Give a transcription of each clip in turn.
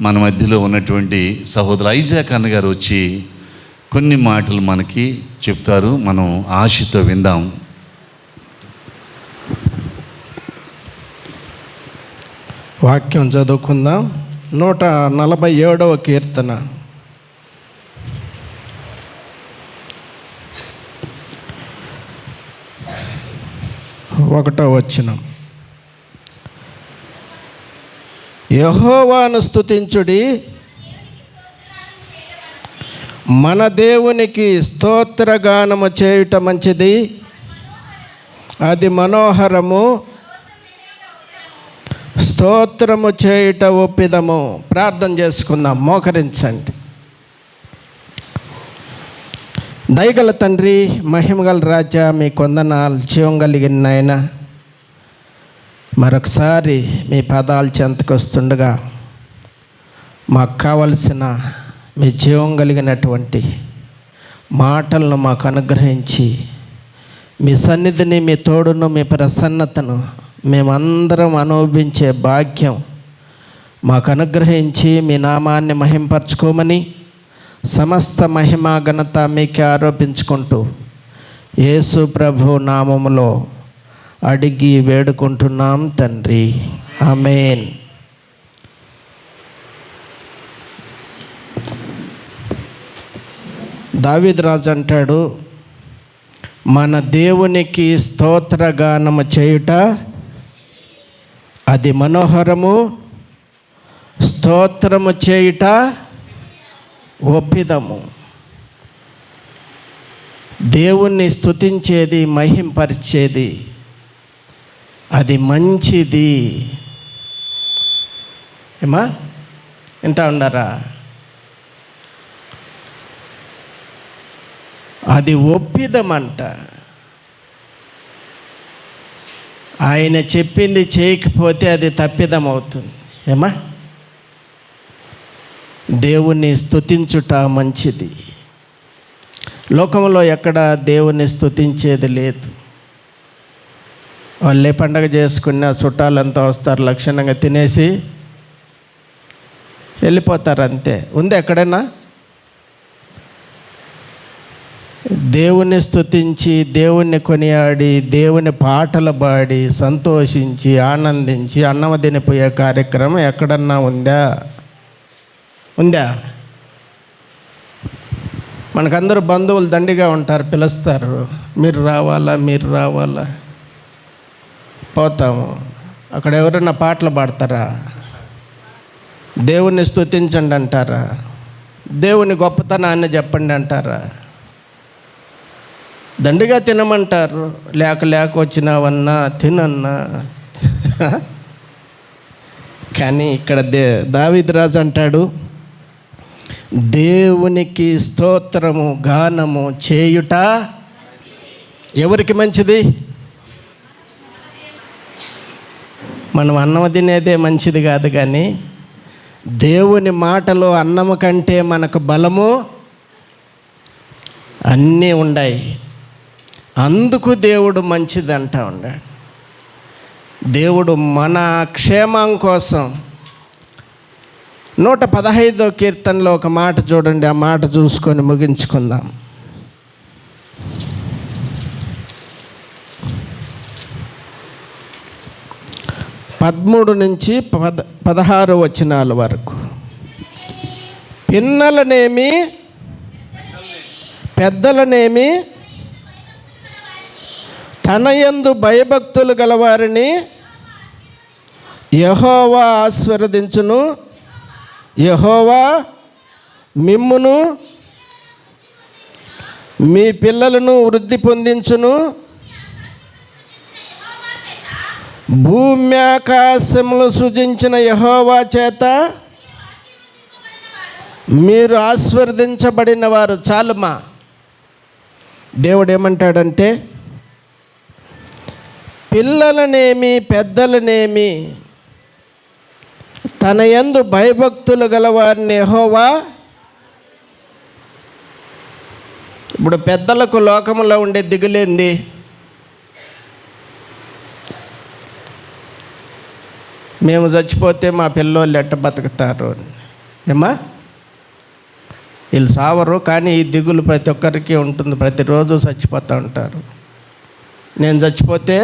మన మధ్యలో ఉన్నటువంటి సహోదరు ఐజాక్ అన్నగారు వచ్చి కొన్ని మాటలు మనకి చెప్తారు. మనం ఆశతో విందాం. వాక్యం చదువుకుందాం. 147వ కీర్తన 1వ వచనం. యెహోవాను స్తుతించుడి, మన దేవునికి స్తోత్రగానము చేయుట మంచిది, అది మనోహరము, స్తోత్రము చేయుట ఒప్పిదము. ప్రార్థన చేసుకుందాం, మోకరించండి. దయగల తండ్రి, మహిమగల రాజా, మీ కొందనాలు. జీవం కలిగిన నాయన, మరొకసారి మీ పాదాలు చెంతకు వస్తుండగా మాకు కావలసిన మీ జీవం కలిగినటువంటి మాటలను మాకు అనుగ్రహించి, మీ సన్నిధిని, మీ తోడును, మీ ప్రసన్నతను మేమందరం అనుభవించే భాగ్యం మాకు అనుగ్రహించి మీ నామాన్ని మహింపరచుకోమని, సమస్త మహిమా ఘనత మీకే ఆరోపించుకుంటూ యేసు ప్రభు నామములో అడిగి వేడుకుంటున్నాం తండ్రి, ఆమేన్. దావీదు రాజు అంటాడు, మన దేవునికి స్తోత్రగానము చేయుట అది మనోహరము, స్తోత్రము చేయుట ఒప్పిదము. దేవుణ్ణి స్తుతించేది, మహింపరిచేది అది మంచిది. ఏమా వింటా ఉన్నారా? అది ఒప్పిదమంట. ఆయన చెప్పింది చేయకపోతే అది తప్పిదం అవుతుంది. ఏమా, దేవుణ్ణి స్తుతించుట మంచిది. లోకంలో ఎక్కడ దేవుణ్ణి స్తుతించేది లేదు. వాళ్ళే పండగ చేసుకున్న చుట్టాలంతా వస్తారు, లక్షణంగా తినేసి వెళ్ళిపోతారు, అంతే. ఉంది ఎక్కడైనా? దేవుణ్ణి స్తుతించి, దేవుణ్ణి కొనియాడి, దేవుని పాటలు పాడి, సంతోషించి, ఆనందించి అన్నం తినిపోయే కార్యక్రమం ఎక్కడన్నా ఉందా? మనకందరూ బంధువులు దండిగా ఉంటారు, పిలుస్తారు, మీరు రావాలా, మీరు రావాలా. పోతాము. అక్కడ ఎవరైనా పాటలు పాడతారా? దేవుణ్ణి స్తుతించండి అంటారా? దేవుని గొప్పతనాన్ని చెప్పండి అంటారా? దండిగా తినమంటారు. లేక వచ్చినావన్నా తినన్నా. కానీ ఇక్కడ దావీదు రాజు అంటాడు, దేవునికి స్తోత్రము గానము చేయుట ఎవరికి మంచిది? మనం అన్నం తినేదే మంచిది కాదు, కానీ దేవుని మాటలో అన్నము కంటే మనకు బలము అన్నీ ఉన్నాయి. అందుకు దేవుడు మంచిది అంటా ఉన్నాడు. దేవుడు మన క్షేమం కోసం 115వ కీర్తనలో ఒక మాట చూడండి. ఆ మాట చూసుకొని ముగించుకుందాం. 13 నుంచి 16 వచనాల వరకు. పిన్నలనేమి పెద్దలనేమి తన యందు భయభక్తులు గలవారిని యెహోవా ఆశీర్వదించును. యెహోవా మిమ్మును మీ పిల్లలను వృద్ధి పొందించును. భూమి ఆకాశములు సృజించిన యెహోవా చేత మీరు ఆశీర్వదించబడిన వారు. చాలుమా. దేవుడు ఏమంటాడంటే, పిల్లలనేమి పెద్దలనేమి తన యందు భయభక్తులు గలవారిని యెహోవా. ఇప్పుడు పెద్దలకు లోకములో ఉండే దిగులేంది? మేము చచ్చిపోతే మా పిల్లోళ్ళు ఎట్ట బతుకుతారు. ఏమ్మా? వీళ్ళు సావరు, కానీ ఈ దిగులు ప్రతి ఒక్కరికి ఉంటుంది. ప్రతిరోజు చచ్చిపోతూ ఉంటారు. నేను చచ్చిపోతే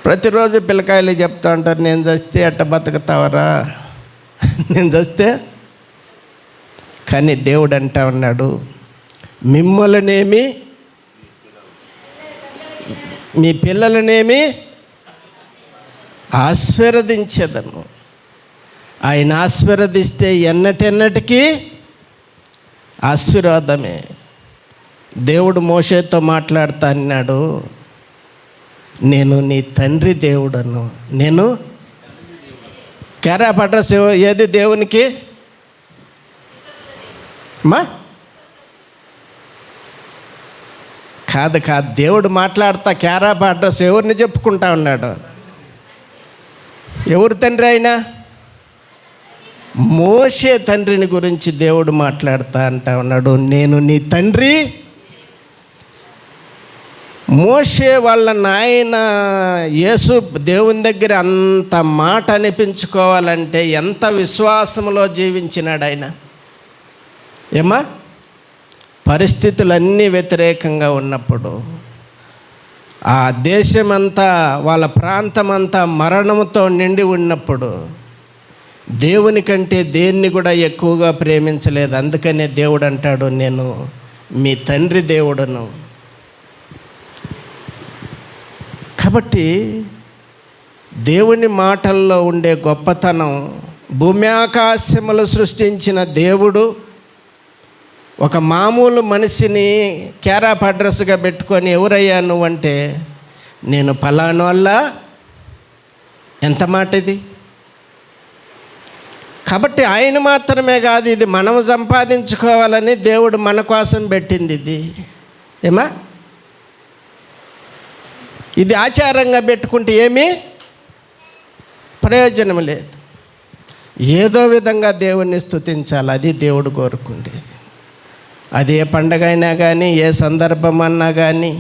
ప్రతిరోజు పిల్లకాయలు చెప్తూ ఉంటారు, నేను చస్తే ఎట్ట బతుకుతావరా, నేను చస్తే. కానీ దేవుడు అంటా ఉన్నాడు, మిమ్మల్నేమి మీ పిల్లలనేమి ఆశీర్వదించేదను. ఆయన ఆశీర్వదిస్తే ఎన్నటెన్నటికీ ఆశీర్వాదమే. దేవుడు మోషేతో మాట్లాడుతా అన్నాడు, నేను నీ తండ్రి దేవుడను. నేను క్యారాప్ అడ్రస్ ఏది దేవునికి? మా కాదు, దేవుడు మాట్లాడతా క్యారాప్ అడ్రస్ ఎవరిని చెప్పుకుంటా ఉన్నాడు? ఎవరు తండ్రి అయినా? మోషే తండ్రిని గురించి దేవుడు మాట్లాడుతా అంటా ఉన్నాడు, నేను నీ తండ్రి. మోషే వాళ్ళ నాయన యేసు దేవుని దగ్గర అంత మాట అనిపించుకోవాలంటే ఎంత విశ్వాసంలో జీవించినాడు ఆయన. ఏమా? పరిస్థితులన్నీ వ్యతిరేకంగా ఉన్నప్పుడు, ఆ దేశమంతా వాళ్ళ ప్రాంతమంతా మరణంతో నిండి ఉన్నప్పుడు దేవుని కంటే దేన్ని కూడా ఎక్కువగా ప్రేమించలేదు. అందుకనే దేవుడు అంటాడు, నేను మీ తండ్రి దేవుడను. కాబట్టి దేవుని మాటల్లో ఉండే గొప్పతనం, భూమి ఆకాశములు సృష్టించిన దేవుడు ఒక మామూలు మనిషిని క్యారాప్ అడ్రస్గా పెట్టుకొని, ఎవరయ్యా నువ్వంటే, నేను ఫలానా వల్ల. ఎంత మాట ఇది! కాబట్టి ఆయన మాత్రమే కాదు, ఇది మనం సంపాదించుకోవాలని దేవుడు మన కోసం పెట్టింది ఇది. ఏమా? ఇది ఆచారంగా పెట్టుకుంటే ఏమీ ప్రయోజనం లేదు. ఏదో విధంగా దేవుణ్ణి స్తుతించాలి, అది దేవుడు కోరుకుండేది. అది ఏ పండగ అయినా కానీ, ఏ సందర్భం అన్నా కానీ,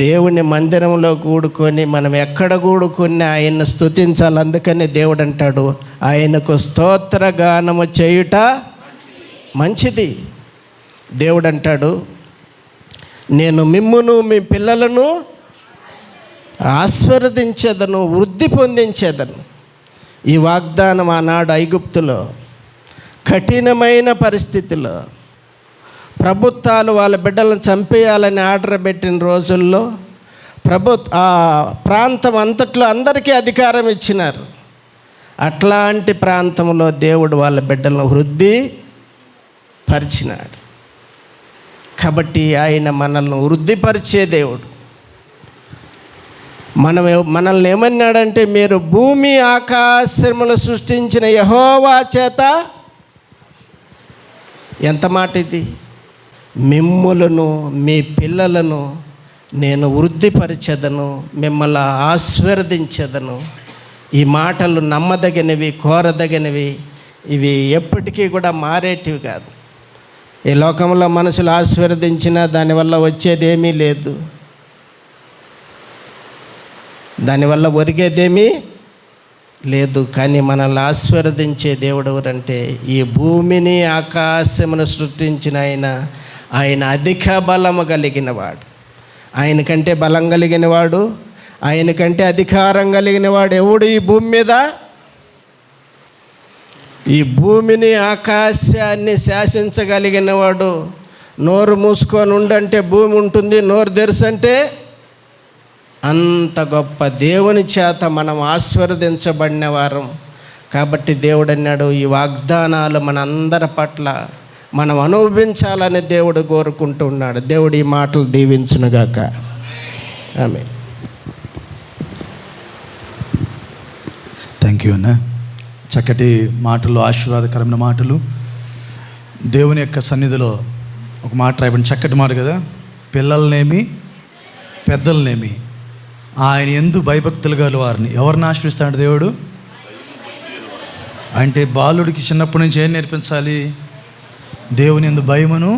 దేవుని మందిరంలో కూడుకొని మనం ఎక్కడ కూడుకొని ఆయన్ని స్తుతించాలి. అందుకని దేవుడు అంటాడు, ఆయనకు స్తోత్ర గానము చేయుట మంచిది. దేవుడు అంటాడు, నేను మిమ్మును మీ పిల్లలను ఆశీర్వదించేదను, వృద్ధి పొందించేదను. ఈ వాగ్దానం ఆనాడు ఐగుప్తులో కఠినమైన పరిస్థితిలో ప్రభుత్వాలు వాళ్ళ బిడ్డలను చంపేయాలని ఆర్డర్ పెట్టిన రోజుల్లో ఆ ప్రాంతం అంతట్లో అందరికీ అధికారం ఇచ్చినారు. అట్లాంటి ప్రాంతంలో దేవుడు వాళ్ళ బిడ్డలను వృద్ధి పరిచినాడు. కాబట్టి ఆయన మనల్ని వృద్ధిపరిచే దేవుడు. మనల్ని ఏమన్నాడంటే, మీరు భూమి ఆకాశములు సృష్టించిన యెహోవా చేత. ఎంత మాట ఇది! మిమ్ములను మీ పిల్లలను నేను వృద్ధిపరిచెదను, మిమ్మల్ని ఆశీర్వదించెదను. ఈ మాటలు నమ్మదగినవి, కోరదగినవి. ఇవి ఎప్పటికీ కూడా మారేటివి కాదు. ఈ లోకంలో మనుషులు ఆశీర్వదించినా దానివల్ల వచ్చేదేమీ లేదు, దానివల్ల ఒరిగేదేమీ లేదు. కానీ మనల్ని ఆశీర్వదించే దేవుడు ఎవరంటే, ఈ భూమిని ఆకాశమును సృష్టించిన ఆయన అధిక బలము కలిగినవాడు. ఆయనకంటే బలం కలిగినవాడు, ఆయనకంటే అధికారం కలిగినవాడు ఎవడు ఈ భూమి మీద? ఈ భూమిని ఆకాశాన్ని శాసించగలిగినవాడు. నోరు మూసుకొని ఉండంటే భూమి ఉంటుంది, నోరు తెరుసంటే. అంత గొప్ప దేవుని చేత మనం ఆశీర్వదించబడిన వారం. కాబట్టి దేవుడు అన్నాడు, ఈ వాగ్దానాలు మనందరి పట్ల మనం అనుభవించాలని దేవుడు కోరుకుంటూ ఉన్నాడు. దేవుడు ఈ మాటలు దీవించునుగాక. ఆమేన్. థ్యాంక్ యూ అన్న. చక్కటి మాటలు, ఆశీర్వాదకరమైన మాటలు. దేవుని యొక్క సన్నిధిలో ఒక మాట రాయబడిన చక్కటి మాట కదా, పిల్లలనేమి పెద్దలనేమి ఆయన యందు భయభక్తులు గల వారిని ఎవరిని ఆశ్రయిస్తాడు దేవుడు? అంటే బాలుడికి చిన్నప్పటి నుంచి ఏం నేర్పించాలి? దేవుని యందు భయమును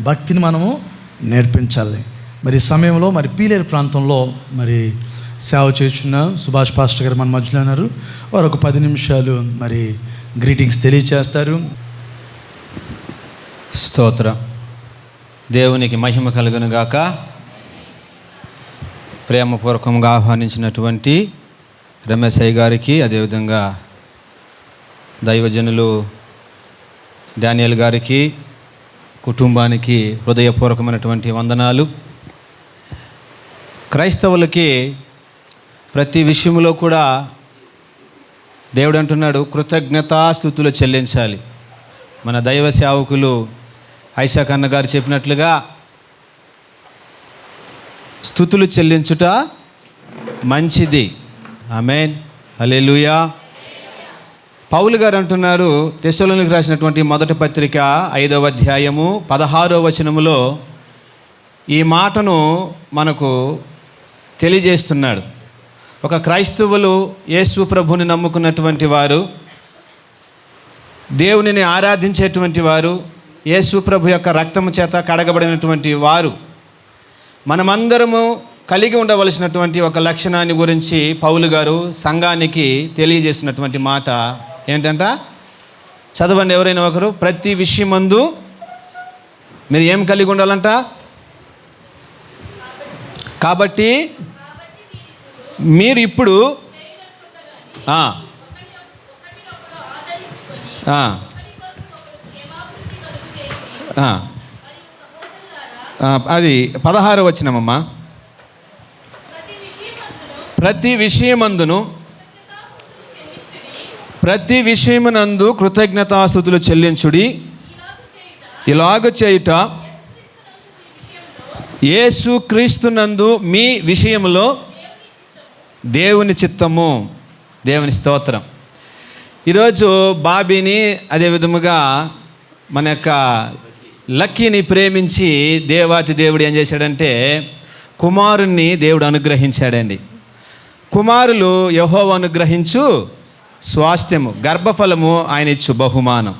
భక్తిని మనము నేర్పించాలి. మరి ఈ సమయంలో మరి పీలేరు ప్రాంతంలో మరి సేవ చేస్తున్న సుభాష్ పాస్టర్ గారు మన మధ్యలో ఉన్నారు. వారు ఒక 10 నిమిషాలు మరి గ్రీటింగ్స్ తెలియచేస్తారు. స్తోత్రం. దేవునికి మహిమ కలుగును గాక. ప్రేమపూర్వకంగా ఆహ్వానించినటువంటి రమేష్ అయ్య గారికి, అదేవిధంగా దైవజనులు డానియల్ గారికి, కుటుంబానికి హృదయపూర్వకమైనటువంటి వందనాలు. క్రైస్తవులకి ప్రతి విషయంలో కూడా దేవుడు అంటున్నాడు, కృతజ్ఞతాస్తుతులు చెల్లించాలి. మన దైవ సేవకులు ఐసాక్ అన్న గారు చెప్పినట్లుగా స్తుతులు చెల్లించుట మంచిది. ఆమేన్, హల్లెలూయా. పౌలు గారు అంటున్నారు, తెస్సలోనికీయులకు రాసినటువంటి మొదటి పత్రిక 5వ అధ్యాయము 16వ వచనములో ఈ మాటను మనకు తెలియజేస్తున్నాడు. ఒక క్రైస్తవులు యేసు ప్రభుని నమ్ముకున్నటువంటి వారు, దేవునిని ఆరాధించేటువంటి వారు, యేసు ప్రభు యొక్క రక్తము చేత కడగబడినటువంటి వారు, మనమందరము కలిగి ఉండవలసినటువంటి ఒక లక్షణాన్ని గురించి పౌలు గారు సంఘానికి తెలియజేసినటువంటి మాట ఏంటంట? చదవండి ఎవరైనా ఒకరు. ప్రతి విషయమందు మీరు ఏం కలిగి ఉండాలంట? కాబట్టి మీరు ఇప్పుడు అది 16వ వచనమమ్మా. ప్రతి విషయమందును ప్రతి విషయమునందు కృతజ్ఞతాస్తుతులు చెల్లించుడి. ఇలాగ చేయుట యేసు క్రీస్తునందు మీ విషయంలో దేవుని చిత్తము. దేవుని స్తోత్రం. ఈరోజు బాబీని, అదే విధముగా మన యొక్క లక్కీని ప్రేమించి దేవాతి దేవుడు ఏం చేశాడంటే కుమారుణ్ణి దేవుడు అనుగ్రహించాడండి. కుమారులు యెహోవా అనుగ్రహించు స్వాస్థ్యము, గర్భఫలము ఆయన ఇచ్చు బహుమానం.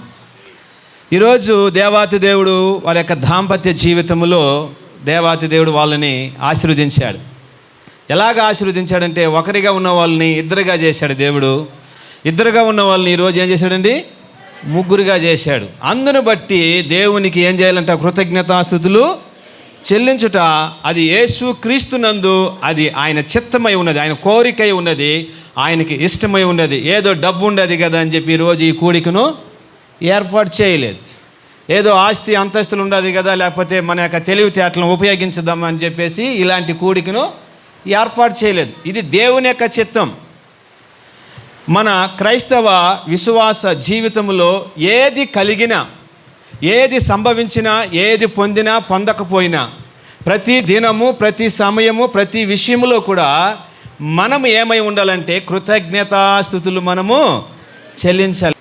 ఈరోజు దేవాతి దేవుడు వారి యొక్క దాంపత్య జీవితంలో దేవాతి దేవుడు వాళ్ళని ఆశీర్వదించాడు. ఎలాగ ఆశీర్వదించాడంటే ఒకరిగా ఉన్న వాళ్ళని ఇద్దరుగా చేశాడు దేవుడు. ఇద్దరుగా ఉన్న వాళ్ళని ఈరోజు ఏం చేశాడండి? ముగ్గురుగా చేశాడు. అందును బట్టి దేవునికి ఏం చేయాలంట? కృతజ్ఞతాస్తుతులు చెల్లించుట. అది యేసు క్రీస్తునందు అది ఆయన చిత్తమై ఉన్నది, ఆయన కోరికై ఉన్నది, ఆయనకి ఇష్టమై ఉన్నది. ఏదో డబ్బు ఉండదు కదా అని చెప్పి ఈరోజు ఈ కూడికను ఏర్పాటు చేయలేదు. ఏదో ఆస్తి అంతస్తులు ఉండదు కదా, లేకపోతే మన యొక్క తెలివితేటలను ఉపయోగించుదామని చెప్పేసి ఇలాంటి కూడికను ఏర్పాటు చేయలేదు. ఇది దేవుని యొక్క చిత్తం. మన క్రైస్తవ విశ్వాస జీవితంలో ఏది కలిగినా, ఏది సంభవించినా, ఏది పొందినా పొందకపోయినా, ప్రతి దినము, ప్రతి సమయము, ప్రతి విషయంలో కూడా మనము ఏమై ఉండాలంటే కృతజ్ఞతాస్తుతులు మనము చెల్లించాలి.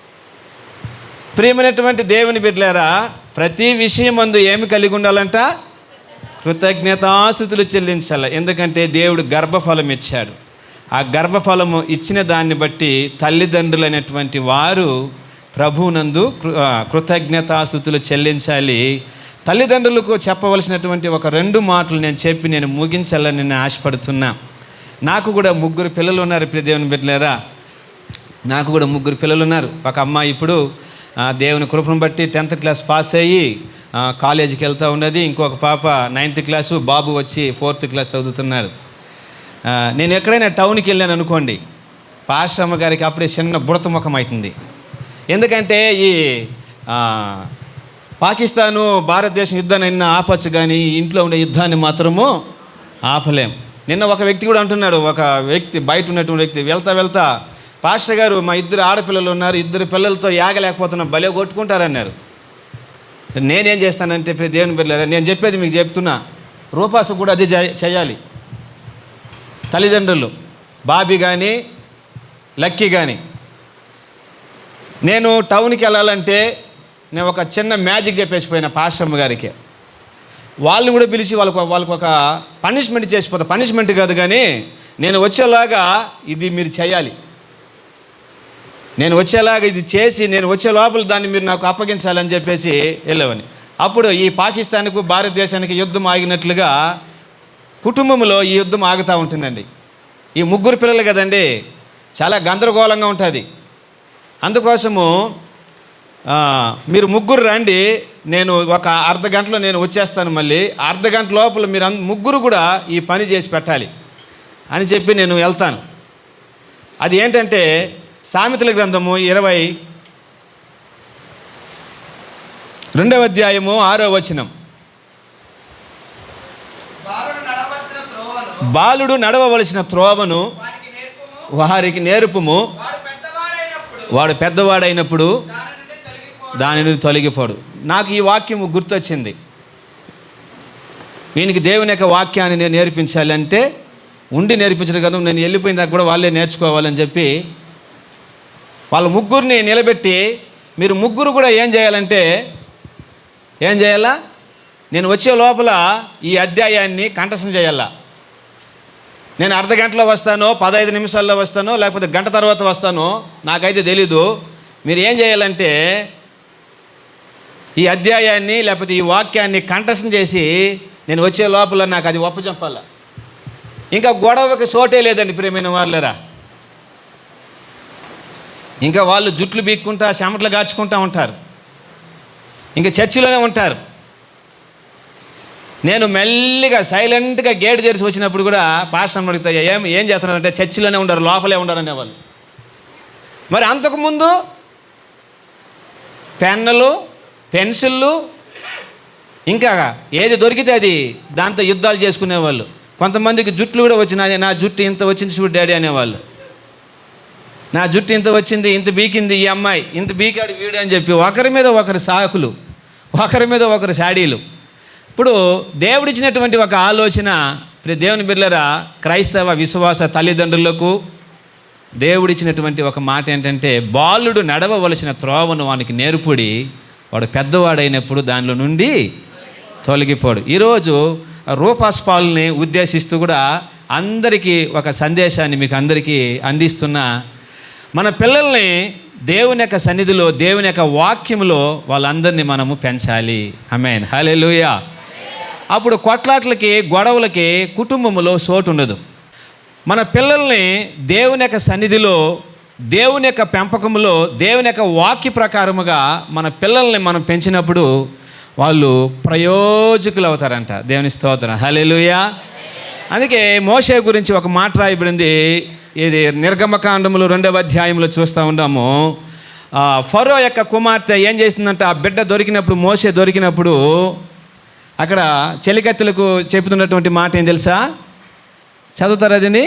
ప్రియమైనటువంటి దేవుని బిడ్డలారా, ప్రతి విషయమందు ఏమి కలిగి ఉండాలంట? కృతజ్ఞతాస్తుతులు చెల్లించాలి. ఎందుకంటే దేవుడు గర్భఫలం ఇచ్చాడు. ఆ గర్భఫలము ఇచ్చిన దాన్ని బట్టి తల్లిదండ్రులైనటువంటి వారు ప్రభువునందు కృతజ్ఞతాస్తుతులు చెల్లించాలి. తల్లిదండ్రులకు చెప్పవలసినటువంటి ఒక 2 మాటలు నేను చెప్పి నేను ముగించాలని నేను ఆశపడుతున్నా. నాకు కూడా 3 పిల్లలు ఉన్నారు. ప్రియ దేవుని బిడ్డలారా, నాకు కూడా 3 పిల్లలు ఉన్నారు. ఒక అమ్మాయి ఇప్పుడు దేవుని కృపను బట్టి 10th క్లాస్ పాస్ అయ్యి కాలేజీకి వెళ్తూ ఉన్నది. ఇంకొక పాప 9th క్లాసు, బాబు వచ్చి 4th క్లాస్ చదువుతున్నాడు. నేను ఎక్కడైనా టౌన్కి వెళ్ళాను అనుకోండి, పాశ్రమ గారికి అప్పుడే చిన్న బుడత ముఖం అవుతుంది. ఎందుకంటే ఈ పాకిస్తాను భారతదేశం యుద్ధాన్ని ఆపచ్చు, కానీ ఇంట్లో ఉండే యుద్ధాన్ని మాత్రము ఆపలేం. నిన్న ఒక వ్యక్తి కూడా అంటున్నాడు, ఒక వ్యక్తి బయట ఉన్నటువంటి వ్యక్తి వెళ్తా పాస్టర్ గారు మా 2 ఆడపిల్లలు ఉన్నారు, 2 పిల్లలతో యాగలేకపోతున్నాం, భలే కొట్టుకుంటారన్నారు. నేనేం చేస్తానంటే దేవుని బిడ్డలారా, నేను చెప్పేది మీకు చెప్తున్నా, రూపాసు కూడా అది చేయాలి. తల్లిదండ్రులు బాబీ కానీ లక్కీ కానీ, నేను టౌన్కి వెళ్ళాలంటే నేను ఒక చిన్న మ్యాజిక్ చెప్పేసిపోయిన పాస్టమ్మ గారికి. వాళ్ళని కూడా పిలిచి వాళ్ళకు ఒక పనిష్మెంట్ చేసిపోతా. పనిష్మెంట్ కాదు కానీ నేను వచ్చేలాగా ఇది మీరు చేయాలి, నేను వచ్చేలాగా ఇది చేసి నేను వచ్చే లోపల దాన్ని మీరు నాకు అప్పగించాలని చెప్పేసి వెళ్ళవని. అప్పుడు ఈ పాకిస్తాన్కు భారతదేశానికి యుద్ధం ఆగినట్లుగా కుటుంబంలో ఈ యుద్ధం ఆగుతూ ఉంటుందండి. ఈ ముగ్గురు పిల్లలు కదండి, చాలా గందరగోళంగా ఉంటుంది. అందుకోసము మీరు ముగ్గురు రండి, నేను ఒక అర్ధ గంటలో నేను వచ్చేస్తాను, మళ్ళీ అర్ధ గంట లోపల మీరు ముగ్గురు కూడా ఈ పని చేసి పెట్టాలి అని చెప్పి నేను వెళ్తాను. అది ఏంటంటే సామెతల గ్రంథము 22వ అధ్యాయము 6వ వచనం. బాలుడు నడవవలసిన త్రోవను వారికి నేర్పుము, వాడు పెద్దవాడైనప్పుడు దాని నుండి తొలగిపోడు. నాకు ఈ వాక్యము గుర్తొచ్చింది. వీనికి దేవుని యొక్క వాక్యాన్ని నేను నేర్పించాలంటే ఉండి నేర్పించడం కదా, నేను వెళ్ళిపోయిన దాకా కూడా వాళ్ళే నేర్చుకోవాలని చెప్పి వాళ్ళ ముగ్గురిని నిలబెట్టి, మీరు ముగ్గురు కూడా ఏం చేయాలంటే ఏం చేయాలా, నేను వచ్చే లోపల ఈ అధ్యాయాన్ని కంఠస్థం చేయాలా. నేను అర్ధ గంటలో వస్తానో 15 నిమిషాల్లో వస్తానో లేకపోతే గంట తర్వాత వస్తానో నాకైతే తెలీదు. మీరు ఏం చేయాలంటే ఈ అధ్యాయాన్ని లేకపోతే ఈ వాక్యాన్ని కంఠస్థం చేసి నేను వచ్చే లోపల నాకు అది ఒప్పచెప్పాల. ఇంకా గొడవకి చోటే లేదండి ప్రియమైన వాళ్ళరా. ఇంకా వాళ్ళు జుట్లు బీక్కుంటా చెమటలు గార్చుకుంటూ ఉంటారు, ఇంకా చర్చిలోనే ఉంటారు. నేను మెల్లిగా సైలెంట్గా గేట్ తెరిచి వచ్చినప్పుడు కూడా పాస్టర్ అడుగుతా, ఏం చేస్తున్నారంటే చర్చిలోనే ఉండరు, లోపలే ఉండరు అనేవాళ్ళు. మరి అంతకుముందు పెన్నులు, పెన్సిళ్ళు, ఇంకా ఏది దొరికితే అది దాంతో యుద్ధాలు చేసుకునేవాళ్ళు. కొంతమందికి జుట్లు కూడా వచ్చినాయి, నా జుట్టు ఇంత వచ్చింది చూడు డాడీ అనేవాళ్ళు. నా జుట్టు ఇంత వచ్చింది, ఇంత బీకింది ఈ అమ్మాయి, ఇంత బీకాడు వీడు అని చెప్పి ఒకరి మీద ఒకరు సాకులు, ఒకరి మీద ఒకరు శాడీలు. ఇప్పుడు దేవుడిచ్చినటువంటి ఒక ఆలోచన దేవుని బిడ్డలారా, క్రైస్తవ విశ్వాస తల్లిదండ్రులకు దేవుడిచ్చినటువంటి ఒక మాట ఏంటంటే, బాలుడు నడవవలసిన త్రోవను వానికి నేర్పుడి, వాడు పెద్దవాడైనప్పుడు దానిలో నుండి తొలగిపోడు. ఈరోజు రూపాస్పాల్ని ఉద్దేశిస్తూ కూడా అందరికీ ఒక సందేశాన్ని మీకు అందరికీ అందిస్తున్న, మన పిల్లల్ని దేవుని యొక్క సన్నిధిలో, దేవుని యొక్క వాక్యంలో వాళ్ళందరినీ మనము పెంచాలి. ఆమేన్, హల్లెలూయా. అప్పుడు కొట్లాట్లకి, గొడవలకి కుటుంబంలో చోటు ఉండదు. మన పిల్లల్ని దేవుని యొక్క సన్నిధిలో, దేవుని యొక్క పెంపకంలో, దేవుని యొక్క వాక్య ప్రకారముగా మన పిల్లల్ని మనం పెంచినప్పుడు వాళ్ళు ప్రయోజకులు అవుతారంట. దేవుని స్తోత్రం, హల్లెలూయా. అందుకే మోషే గురించి ఒక మాట రాయబడింది. ఇది నిర్గమకాండములు 2వ అధ్యాయంలో చూస్తూ ఉన్నాము. ఫరో యొక్క కుమార్తె ఏం చేస్తుందంట, ఆ బిడ్డ దొరికినప్పుడు, మోషే దొరికినప్పుడు అక్కడ చెలికత్తెలకు చెబుతున్నటువంటి మాట ఏం తెలుసా? చదువుతారు అదిని?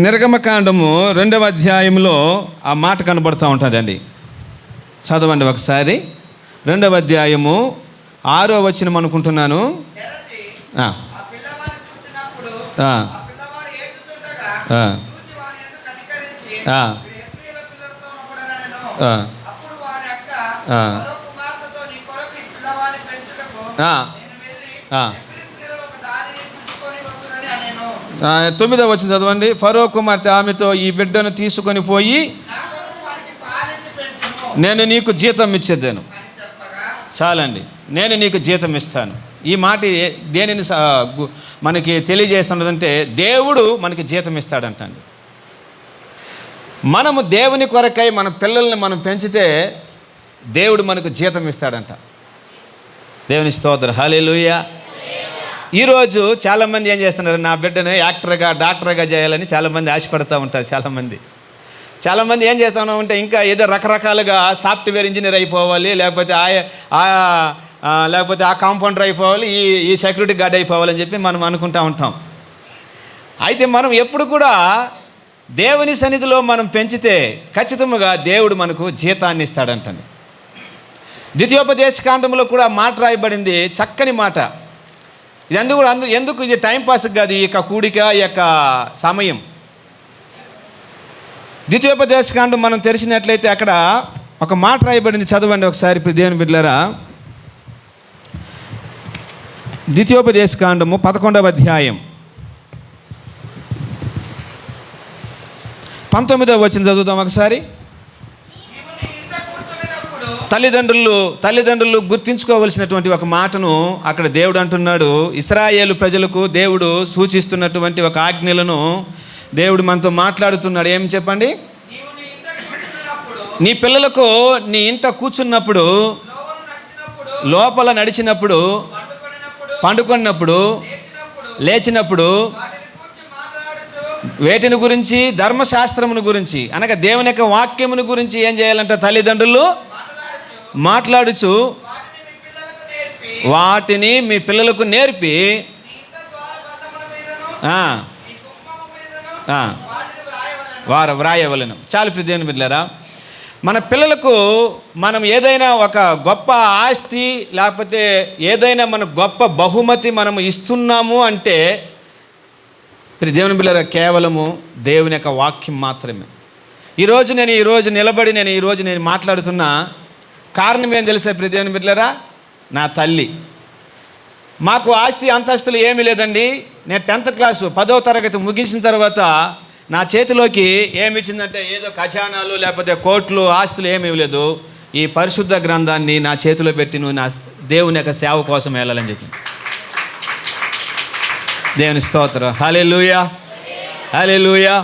నిర్గమకాండము 2వ అధ్యాయంలో ఆ మాట కనబడుతూ ఉంటుందండి. చదవండి ఒకసారి. 2వ అధ్యాయము 6వ వచనం అనుకుంటున్నాను. తొమ్మిదవ వచనం చదవండి. ఫరో కుమార్తె ఆమెతో, ఈ బిడ్డను తీసుకొని పోయి నేను నీకు జీతం ఇచ్చేద్దాను. చాలండి, నేను నీకు జీతం ఇస్తాను. ఈ మాట దేనిని మనకి తెలియజేస్తున్నదంటే, దేవుడు మనకి జీతం ఇస్తాడంటండి. మనము దేవుని కొరకై మన పిల్లల్ని మనం పెంచితే దేవుడు మనకు జీతం ఇస్తాడంట. దేవుని స్తోత్రం, హల్లెలూయా. ఈరోజు చాలామంది ఏం చేస్తున్నారు, నా బిడ్డను యాక్టర్గా, డాక్టర్గా చేయాలని చాలామంది ఆశపడుతూ ఉంటారు. చాలామంది ఏం చేస్తూ ఉంటే ఇంకా ఏదో రకరకాలుగా సాఫ్ట్వేర్ ఇంజనీర్ అయిపోవాలి, లేకపోతే ఆ కాంపౌండర్ అయిపోవాలి, ఈ సెక్యూరిటీ గార్డ్ అయిపోవాలని చెప్పి మనం అనుకుంటూ ఉంటాం. అయితే మనం ఎప్పుడు కూడా దేవుని సన్నిధిలో మనం పెంచితే ఖచ్చితంగా దేవుడు మనకు జీతాన్ని ఇస్తాడంటండి. ద్వితీయోపదేశకాండంలో కూడా మాట రాయబడింది, చక్కని మాట. ఇది ఎందుకు ఇది టైంపాస్కి కాదు, ఈ యొక్క కూడిక, ఈ యొక్క సమయం. ద్వితీయోపదేశకాండం మనం తెరిచినట్లయితే అక్కడ ఒక మాట రాయబడింది, చదవండి ఒకసారి దేవుని బిడ్డలారా. ద్వితీయోపదేశకాండము 11వ అధ్యాయం 19వ వచనం చదువుతాం ఒకసారి. తల్లిదండ్రులు గుర్తించుకోవలసినటువంటి ఒక మాటను అక్కడ దేవుడు అంటున్నాడు. ఇశ్రాయేలు ప్రజలకు దేవుడు సూచిస్తున్నటువంటి ఒక ఆజ్ఞలను దేవుడు మనతో మాట్లాడుతున్నాడు. ఏం చెప్పండి? నీ పిల్లలకు నీ ఇంట కూర్చున్నప్పుడు, లోపల నడిచినప్పుడు, పండుకున్నప్పుడు, లేచినప్పుడు వేటిని గురించి? ధర్మశాస్త్రమును గురించి, అనగా దేవుని యొక్క వాక్యమును గురించి ఏం చేయాలంట? తల్లిదండ్రులు మాట్లాడుచు వాటిని మీ పిల్లలకు నేర్పి వారు వ్రాయవలెను. చాలు ప్రియ దేవుని బిడ్డలారా, మన పిల్లలకు మనం ఏదైనా ఒక గొప్ప ఆస్తి లేకపోతే ఏదైనా మన గొప్ప బహుమతి మనము ఇస్తున్నాము అంటే ప్రియ దేవుని బిడ్డలారా, కేవలము దేవుని యొక్క వాక్యం మాత్రమే. ఈరోజు నేను మాట్లాడుతున్నా కారణం ఏం తెలుసా ప్రియ దేవుని బిడ్డలారా? నా తల్లి. మాకు ఆస్తి అంతస్తులు ఏమీ లేదండి. నేను 10th క్లాసు 10వ తరగతి ముగించిన తర్వాత నా చేతిలోకి ఏమి ఇచ్చిందంటే ఏదో ఖజానాలు లేకపోతే కోట్లు ఆస్తులు ఏమీ లేదు. ఈ పరిశుద్ధ గ్రంథాన్ని నా చేతిలో పెట్టి నువ్వు నా దేవుని యొక్క సేవ కోసం వెళ్ళాలని చెప్పి. దేవుని స్తోత్రం. హల్లెలూయా, హల్లెలూయా.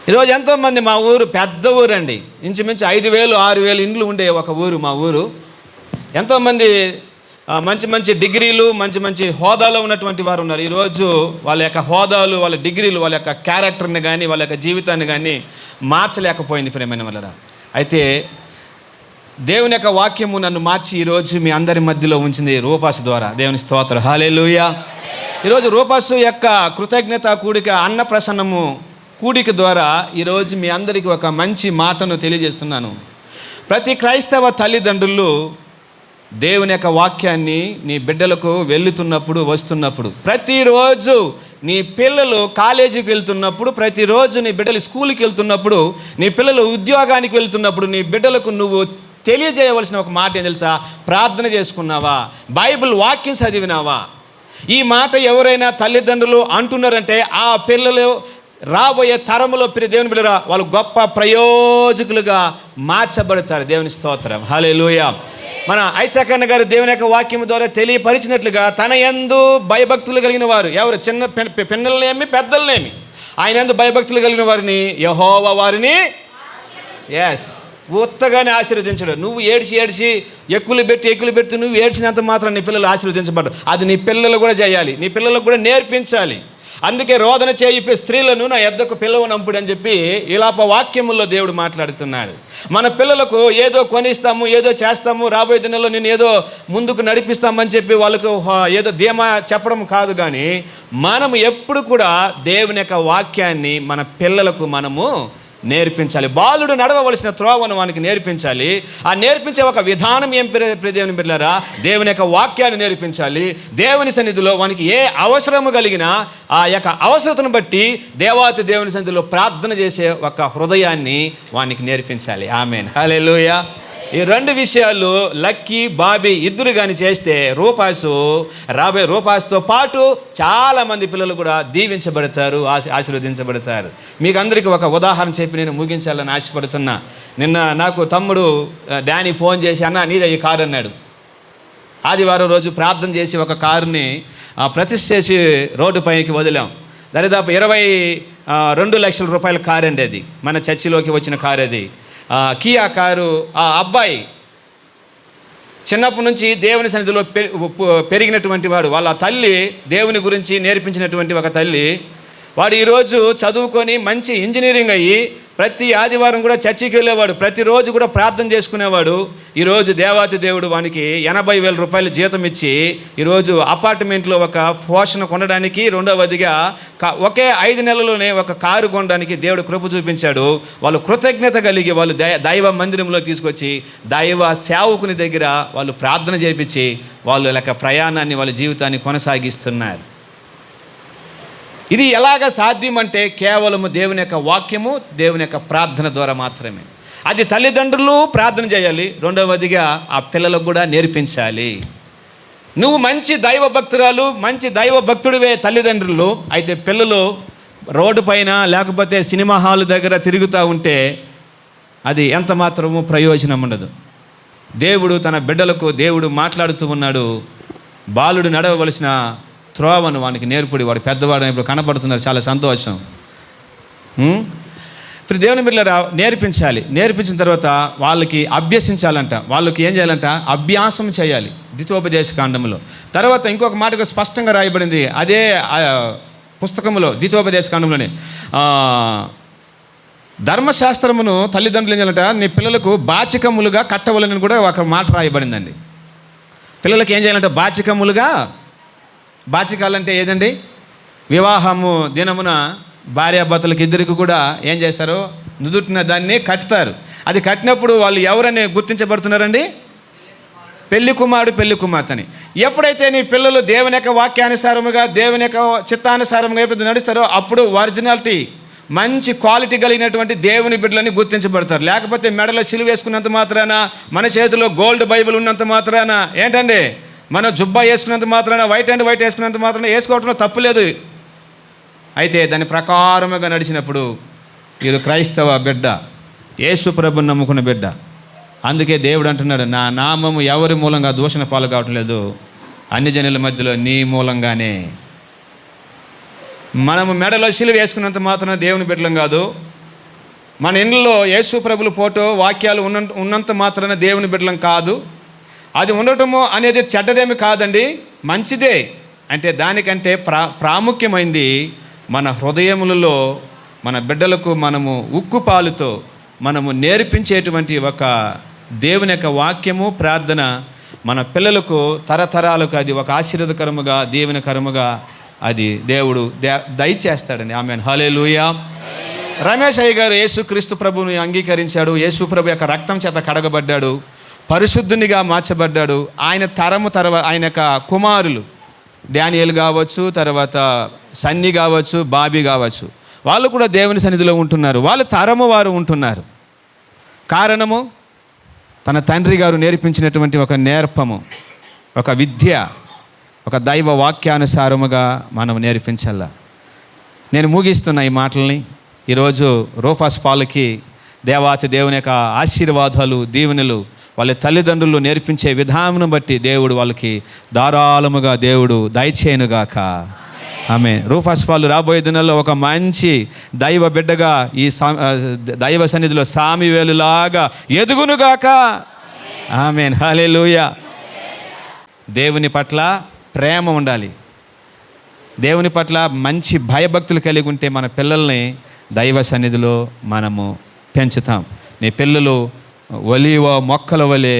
ఈరోజు ఎంతోమంది, మా ఊరు పెద్ద ఊరండి, ఇంచుమించు 5,000 6,000 ఇండ్లు ఉండే ఒక ఊరు మా ఊరు. ఎంతోమంది మంచి డిగ్రీలు మంచి హోదాలో ఉన్నటువంటి వారు ఉన్నారు. ఈరోజు వాళ్ళ యొక్క హోదాలు, వాళ్ళ డిగ్రీలు, వాళ్ళ యొక్క క్యారెక్టర్ని కానీ వాళ్ళ యొక్క జీవితాన్ని కానీ మార్చలేకపోయింది ప్రియమైన వాళ్ళరా. అయితే దేవుని యొక్క వాక్యము నన్ను మార్చి ఈరోజు మీ అందరి మధ్యలో ఉంచింది రూపాసు ద్వారా. దేవుని స్తోత్రం. హల్లెలూయా. ఈరోజు రూపాసు యొక్క కృతజ్ఞత కూడిక, అన్నప్రసన్నము కూడిక ద్వారా ఈరోజు మీ అందరికీ ఒక మంచి మాటను తెలియజేస్తున్నాను. ప్రతి క్రైస్తవ తల్లిదండ్రులు దేవుని యొక్క వాక్యాన్ని నీ బిడ్డలకు వెళ్తున్నప్పుడు వస్తున్నప్పుడు, ప్రతిరోజు నీ పిల్లలు కాలేజీకి వెళ్తున్నప్పుడు, ప్రతిరోజు నీ బిడ్డలు స్కూల్కి వెళ్తున్నప్పుడు, నీ పిల్లలు ఉద్యోగానికి వెళ్తున్నప్పుడు నీ బిడ్డలకు నువ్వు తెలియజేయవలసిన ఒక మాట ఏం తెలుసా? ప్రార్థన చేసుకున్నావా? బైబిల్ వాక్యం చదివినావా? ఈ మాట ఎవరైనా తల్లిదండ్రులు అంటున్నారంటే ఆ పిల్లలు రాబోయే తరములో ప్రియ దేవుని బిడ్డలారా వాళ్ళు గొప్ప ప్రయోజకులుగా మార్చబడతారు. దేవుని స్తోత్రం. హల్లెలూయా. మన ఐసాక్ అన్న గారు దేవుని యొక్క వాక్యం ద్వారా తెలియపరిచినట్లుగా తన యందు భయభక్తులు కలిగిన వారు ఎవరు? చిన్న పిన్నలనేమి పెద్దలనేమి ఆయన యందు భయభక్తులు కలిగిన వారిని యెహోవా వారిని ఉత్తగానే ఆశీర్వదించడు. నువ్వు ఏడ్చి ఎక్కులు పెట్టి నువ్వు ఏడ్చినంత మాత్రం నీ పిల్లలు ఆశీర్వదించబడ్డారు. అది నీ పిల్లలు కూడా చేయాలి, నీ పిల్లలకు కూడా నేర్పించాలి. అందుకే రోదన చేయి స్త్రీలను నా యొద్దకు పిలవనంపుడు అని చెప్పి ఇలాప వాక్యముల్లో దేవుడు మాట్లాడుతున్నాడు. మన పిల్లలకు ఏదో కొనిస్తాము, ఏదో చేస్తాము, రాబోయే దినాల్లో నేను ఏదో ముందుకు నడిపిస్తామని చెప్పి వాళ్ళకు ఏదో ధీమా చెప్పడం కాదు, కానీ మనము ఎప్పుడు కూడా దేవుని యొక్క వాక్యాన్ని మన పిల్లలకు మనము నేర్పించాలి. బాలుడు నడవవలసిన త్రోవను వానికి నేర్పించాలి. ఆ నేర్పించే ఒక విధానం ఏం దేవుని బిడ్డలారా? దేవుని యొక్క వాక్యాన్ని నేర్పించాలి. దేవుని సన్నిధిలో వానికి ఏ అవసరము కలిగినా ఆ యొక్క అవసరతను బట్టి దేవాతి దేవుని సన్నిధిలో ప్రార్థన చేసే ఒక హృదయాన్ని వానికి నేర్పించాలి. ఆమేన్. హల్లెలూయా. ఈ 2 విషయాలు లక్కీ బాబీ ఇద్దరు కానీ చేస్తే రూపాసుతో పాటు చాలామంది పిల్లలు కూడా దీవించబడతారు, ఆశీర్వదించబడతారు. మీకు అందరికీ ఒక ఉదాహరణ చెప్పి నేను ముగించాలని ఆశపడుతున్నా. నిన్న నాకు తమ్ముడు డానీ ఫోన్ చేసి, అన్న నీదే ఈ కారు అన్నాడు. ఆదివారం రోజు ప్రార్థన చేసి ఒక కారుని ప్రతిష్ఠ చేసి రోడ్డు పైకి వదిలాం. దరిదాపు 22 లక్షల రూపాయల కారు అండి అది. మన చర్చిలోకి వచ్చిన కారు అది, కియా కారు. ఆ అబ్బాయి చిన్నప్పటి నుంచి దేవుని సన్నిధిలో పెరిగినటువంటి వాడు. వాళ్ళ తల్లి దేవుని గురించి నేర్పించినటువంటి ఒక తల్లి. వాడు ఈరోజు చదువుకొని మంచి ఇంజనీరింగ్ అయ్యి ప్రతి ఆదివారం కూడా చర్చికి వెళ్ళేవాడు, ప్రతిరోజు కూడా ప్రార్థన చేసుకునేవాడు. ఈరోజు దేవాతి దేవుడు వానికి 80,000 రూపాయలు జీతం ఇచ్చి ఈరోజు అపార్ట్మెంట్లో ఒక పోషణ కొనడానికి, రెండవదిగా ఒకే 5 నెలల్లోనే ఒక కారు కొనడానికి దేవుడు కృప చూపించాడు. వాళ్ళు కృతజ్ఞత కలిగి వాళ్ళు దైవ మందిరంలో తీసుకొచ్చి దైవ సేవకుని దగ్గర వాళ్ళు ప్రార్థన చేయించి వాళ్ళు లెక్క ప్రయాణాన్ని, వాళ్ళ జీవితాన్ని కొనసాగిస్తున్నారు. ఇది ఎలాగ సాధ్యం అంటే కేవలము దేవుని యొక్క వాక్యము, దేవుని యొక్క ప్రార్థన ద్వారా మాత్రమే. అది తల్లిదండ్రులు ప్రార్థన చేయాలి, రెండవదిగా ఆ పిల్లలకు కూడా నేర్పించాలి. నువ్వు మంచి దైవ భక్తురాలు, మంచి దైవ భక్తుడివే తల్లిదండ్రులు అయితే పిల్లలు రోడ్డు పైన లేకపోతే సినిమా హాల్ దగ్గర తిరుగుతూ ఉంటే అది ఎంత మాత్రము ప్రయోజనం ఉండదు. దేవుడు తన బిడ్డలకు దేవుడు మాట్లాడుతూ ఉన్నాడు. బాలుడు నడవవలసిన త్రోవను వానికి నేర్పుడి, వాడు పెద్దవాడు ఇప్పుడు కనపడుతున్నారు, చాలా సంతోషం. ఇప్పుడు దేవుని బిడ్డలు నేర్పించాలి. నేర్పించిన తర్వాత వాళ్ళకి అభ్యసించాలంట. వాళ్ళకి ఏం చేయాలంట? అభ్యాసం చేయాలి ద్వితోపదేశ కాండంలో. తర్వాత ఇంకొక మాట స్పష్టంగా రాయబడింది అదే పుస్తకంలో, ద్వితోపదేశ కాండంలోనే. ధర్మశాస్త్రమును తల్లిదండ్రులు ఏం చేయాలంట? నీ పిల్లలకు బాచికములుగా కట్టవలని కూడా ఒక మాట రాయబడిందండి. పిల్లలకి ఏం చేయాలంటే బాచికములుగా, బాచికాలంటే ఏదండి? వివాహము దినమున భార్యాభర్తలకు ఇద్దరికి కూడా ఏం చేస్తారు? నుదుటిన దాన్ని కట్టుతారు. అది కట్టినప్పుడు వాళ్ళు ఎవరని గుర్తించబడుతున్నారండి? పెళ్లి కుమారుడు, పెళ్లి కుమార్తెని. ఎప్పుడైతే నీ పిల్లలు దేవుని యొక్క వాక్యానుసారముగా, దేవుని యొక్క చిత్తానుసారముగా ఎప్పుడు నడుస్తారో అప్పుడు ఒరిజినాలిటీ, మంచి క్వాలిటీ కలిగినటువంటి దేవుని బిడ్డలని గుర్తించబడతారు. లేకపోతే మెడలో సిలువ వేసుకున్నంత మాత్రాన, మన చేతిలో గోల్డ్ బైబిల్ ఉన్నంత మాత్రాన, ఏంటండి మనం జుబ్బా వేసుకున్నంత మాత్రాన, వైట్ అండ్ వైట్ వేసుకున్నంత మాత్రాన వేసుకోవడంలో తప్పులేదు. అయితే దాని ప్రకారముగా నడిచినప్పుడు వీరు క్రైస్తవ బిడ్డ, యేసు ప్రభుని నమ్ముకున్న బిడ్డ. అందుకే దేవుడు అంటున్నాడు, నా నామము ఎవరి మూలంగా దూషణ పాలు కావటం లేదు, అన్ని జనుల మధ్యలో నీ మూలంగానే. మనము మెడలో సిలువ వేసుకున్నంత మాత్రాన దేవుని బిడ్డలం కాదు. మన ఇంట్లో యేసు ప్రభుల ఫోటో వాక్యాలు ఉన్నంత మాత్రాన దేవుని బిడ్డలం కాదు. అది ఉండటము అనేది చెడ్డదేమి కాదండి, మంచిదే. అంటే దానికంటే ప్రాముఖ్యమైంది మన హృదయములలో మన బిడ్డలకు మనము ఉక్కుపాలుతో మనము నేర్పించేటువంటి ఒక దేవుని యొక్క వాక్యము, ప్రార్థన మన పిల్లలకు తరతరాలకు అది ఒక ఆశీర్వాదకరముగా, దీవెనకరముగా అది దేవుడు దయచేస్తాడండి. ఆమేన్, హల్లెలూయా. రమేష్ అయ్య గారు యేసుక్రీస్తు ప్రభువుని అంగీకరించాడు. యేసు ప్రభు యొక్క రక్తం చేత కడగబడ్డాడు, పరిశుద్ధునిగా మార్చబడ్డాడు. ఆయన ఆయన యొక్క కుమారులు డానియేల్ కావచ్చు, తర్వాత సన్నీ కావచ్చు, బాబీ కావచ్చు, వాళ్ళు కూడా దేవుని సన్నిధిలో ఉంటున్నారు. వాళ్ళు తరము వారు ఉంటున్నారు. కారణము తన తండ్రి గారు నేర్పించినటువంటి ఒక నేర్పము, ఒక విద్య, ఒక దైవ వాక్యానుసారముగా మనం నేర్పించాల. నేను ముగిస్తున్న ఈ మాటల్ని. ఈరోజు రూపాస్ పాలకి దేవాతి దేవుని యొక్క ఆశీర్వాదాలు, దీవెనలు వాళ్ళ తల్లిదండ్రులు నేర్పించే విధానం బట్టి దేవుడు వాళ్ళకి ధారాళముగా దేవుడు దయచేయునుగాక. ఆమేన్. రూపాస్ పాలు రాబోయే దినాల్లో ఒక మంచి దైవ బిడ్డగా ఈ దైవ సన్నిధిలో సామివేలులాగా ఎదుగునుగాక. ఆమేన్, హల్లెలూయా. దేవుని పట్ల ప్రేమ ఉండాలి. దేవుని పట్ల మంచి భయభక్తులు కలిగి ఉంటే మన పిల్లల్ని దైవ సన్నిధిలో మనము పెంచుతాం. నీ పిల్లలు ఒలీవ మొక్కల వలె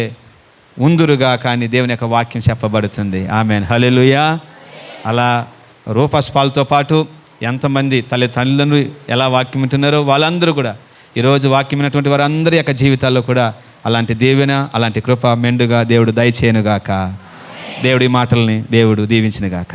ఉందురుగా కానీ దేవుని యొక్క వాక్యం చెప్పబడుతుంది. ఆమేన్, హల్లెలూయా. అలా రూపాస్ పాలతో పాటు ఎంతమంది తల్లిదండ్రులు ఎలా వాక్యం వింటున్నారో వాళ్ళందరూ కూడా ఈరోజు వాక్యం విన్నటువంటి వారందరి యొక్క జీవితాల్లో కూడా అలాంటి దీవెన, అలాంటి కృప మెండుగా దేవుడు దయచేయనుగాక. దేవుడి మాటల్ని దేవుడు దీవించునుగాక.